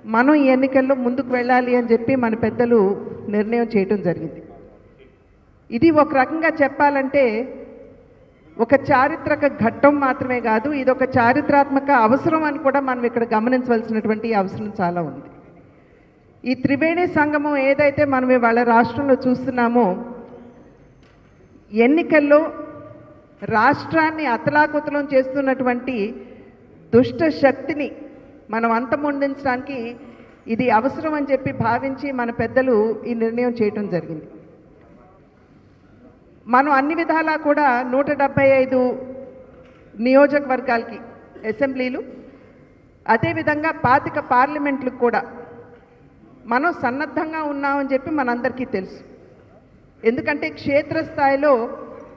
మనం ఈ ఎన్నికల్లో ముందుకు వెళ్ళాలి అని చెప్పి మన పెద్దలు నిర్ణయం చేయడం జరిగింది. ఇది ఒక రకంగా చెప్పాలంటే ఒక చారిత్రక ఘట్టం మాత్రమే కాదు, ఇది ఒక చారిత్రాత్మక అవసరం అని కూడా మనం ఇక్కడ గమనించవలసినటువంటి అవసరం చాలా ఉంది. ఈ త్రివేణి సంగమం ఏదైతే మనం ఇవాళ రాష్ట్రంలో చూస్తున్నామో, ఎన్నికల్లో రాష్ట్రాన్ని అతలాకుతలం చేస్తున్నటువంటి దుష్ట శక్తిని మనం అంతమొందించడానికి ఇది అవసరం అని చెప్పి భావించి మన పెద్దలు ఈ నిర్ణయం చేయటం జరిగింది. మనం అన్ని విధాలా కూడా 175 నియోజకవర్గాలకి అసెంబ్లీలు, అదేవిధంగా 25 పార్లమెంట్లకు కూడా మనం సన్నద్ధంగా ఉన్నామని చెప్పి మనందరికీ తెలుసు. ఎందుకంటే క్షేత్రస్థాయిలో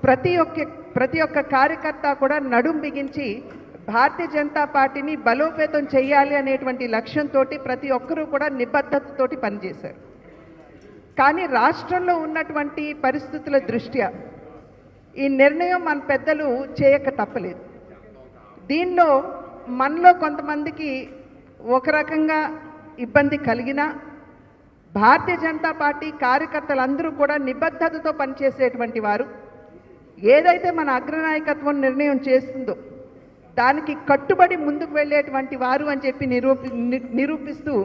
ప్రతి ఒక్క కార్యకర్త కూడా నడుం బిగించి భారతీయ జనతా పార్టీని బలోపేతం చేయాలి అనేటువంటి లక్ష్యంతో ప్రతి ఒక్కరూ కూడా నిబద్ధతతోటి పనిచేశారు. కానీ రాష్ట్రంలో ఉన్నటువంటి పరిస్థితుల దృష్ట్యా ఈ నిర్ణయం మన పెద్దలు చేయక తప్పలేదు. దీనిలో మనలో కొంతమందికి ఒక రకంగా ఇబ్బంది కలిగినా భారతీయ జనతా పార్టీ కార్యకర్తలందరూ కూడా నిబద్ధతతో పనిచేసేటువంటి వారు, ఏదైతే మన అగ్రనాయకత్వం నిర్ణయం చేస్తుందో దానికి కట్టుబడి ముందుకు వెళ్ళేటువంటి వారు అని చెప్పి నిరూపిస్తూ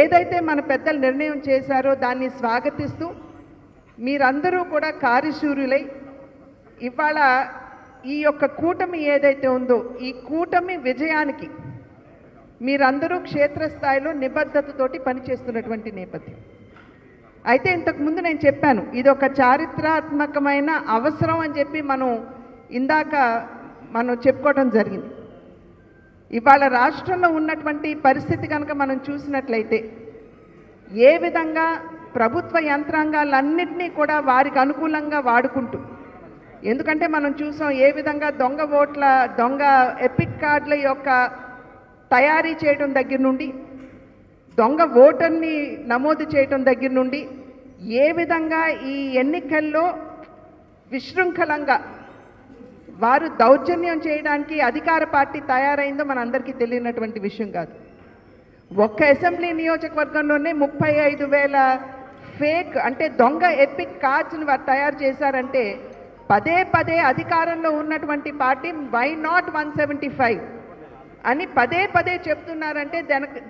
ఏదైతే మన పెద్దలు నిర్ణయం చేశారో దాన్ని స్వాగతిస్తూ మీరందరూ కూడా కార్యశూరులై ఇవాళ ఈ యొక్క కూటమి ఏదైతే ఉందో ఈ కూటమి విజయానికి మీరందరూ క్షేత్రస్థాయిలో నిబద్ధతతోటి పనిచేస్తున్నటువంటి నేపథ్యం. అయితే ఇంతకుముందు నేను చెప్పాను, ఇది ఒక చారిత్రాత్మకమైన అవసరం అని చెప్పి ఇందాక మనం చెప్పుకోవడం జరిగింది. ఇవాళ రాష్ట్రంలో ఉన్నటువంటి పరిస్థితి కనుక మనం చూసినట్లయితే ఏ విధంగా ప్రభుత్వ యంత్రాంగాలన్నింటినీ కూడా వారికి అనుకూలంగా వాడుకుంటూ, ఎందుకంటే మనం చూసాం ఏ విధంగా దొంగ ఎపిక్ కార్డుల యొక్క తయారీ చేయడం దగ్గర నుండి, దొంగ ఓటర్ని నమోదు చేయడం దగ్గర నుండి, ఏ విధంగా ఈ ఎన్నికల్లో విశృంఖలంగా వారు దౌర్జన్యం చేయడానికి అధికార పార్టీ తయారైందో మనందరికీ తెలియనటువంటి విషయం కాదు. ఒక్క అసెంబ్లీ నియోజకవర్గంలోనే 35,000 ఫేక్ అంటే దొంగ ఎపిక్ కార్డ్స్ని వారు తయారు చేశారంటే పదే అధికారంలో ఉన్నటువంటి పార్టీ వై నాట్ 175 అని పదే చెప్తున్నారంటే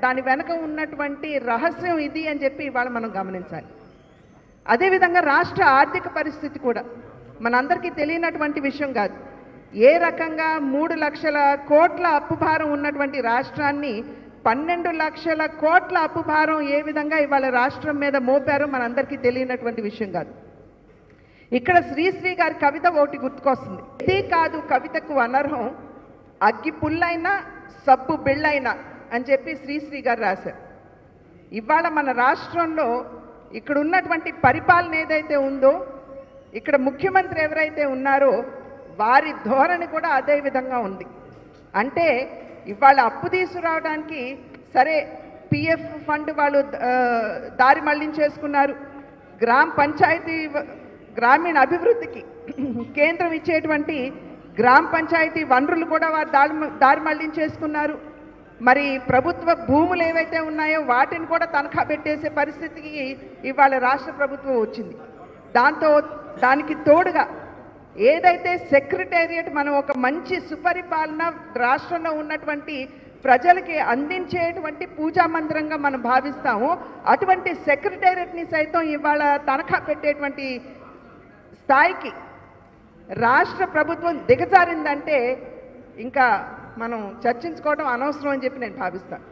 దాని వెనక ఉన్నటువంటి రహస్యం ఇది అని చెప్పి ఇవాళ మనం గమనించాలి. అదేవిధంగా రాష్ట్ర ఆర్థిక పరిస్థితి కూడా మనందరికీ తెలియనటువంటి విషయం కాదు. ఏ రకంగా 3 లక్షల కోట్ల అప్పు భారం ఉన్నటువంటి రాష్ట్రాన్ని 12 లక్షల కోట్ల అప్పు భారం ఏ విధంగా ఇవాళ రాష్ట్రం మీద మోపారో మనందరికీ తెలియనటువంటి విషయం కాదు. ఇక్కడ శ్రీశ్రీ గారి కవిత ఒకటి గుర్తుకొస్తుంది. ఇది కాదు కవితకు అనర్హం, అగ్గి పుల్లైనా సబ్బు బిళ్ళైనా అని చెప్పి శ్రీశ్రీ గారు రాశారు. ఇవాళ మన రాష్ట్రంలో ఇక్కడ ఉన్నటువంటి పరిపాలన ఏదైతే ఉందో, ఇక్కడ ముఖ్యమంత్రి ఎవరైతే ఉన్నారో వారి ధోరణి కూడా అదే విధంగా ఉంది. అంటే ఇవాళ అప్పు తీసుకురావడానికి సరే పిఎఫ్ ఫండ్ వాళ్ళు దారి మళ్లించేసుకున్నారు, గ్రామీణ అభివృద్ధికి కేంద్రం ఇచ్చేటువంటి గ్రామ పంచాయతీ వనరులు కూడా వారు దారి మళ్లించేసుకున్నారు. మరి ప్రభుత్వ భూములు ఏవైతే ఉన్నాయో వాటిని కూడా తనఖా పెట్టేసే పరిస్థితికి ఇవాళ రాష్ట్ర ప్రభుత్వం వచ్చింది. దానికి తోడుగా ఏదైతే సెక్రటేరియట్ మనం ఒక మంచి సుపరిపాలన రాష్ట్రంలో ఉన్నటువంటి ప్రజలకి అందించేటువంటి పూజా మందిరంగా మనం భావిస్తామో అటువంటి సెక్రటేరియట్ని సైతం ఇవాళ తనఖా పెట్టేటువంటి స్థాయికి రాష్ట్ర ప్రభుత్వం దిగజారిందంటే ఇంకా మనం చర్చించుకోవడం అనవసరం అని చెప్పి నేను భావిస్తాను.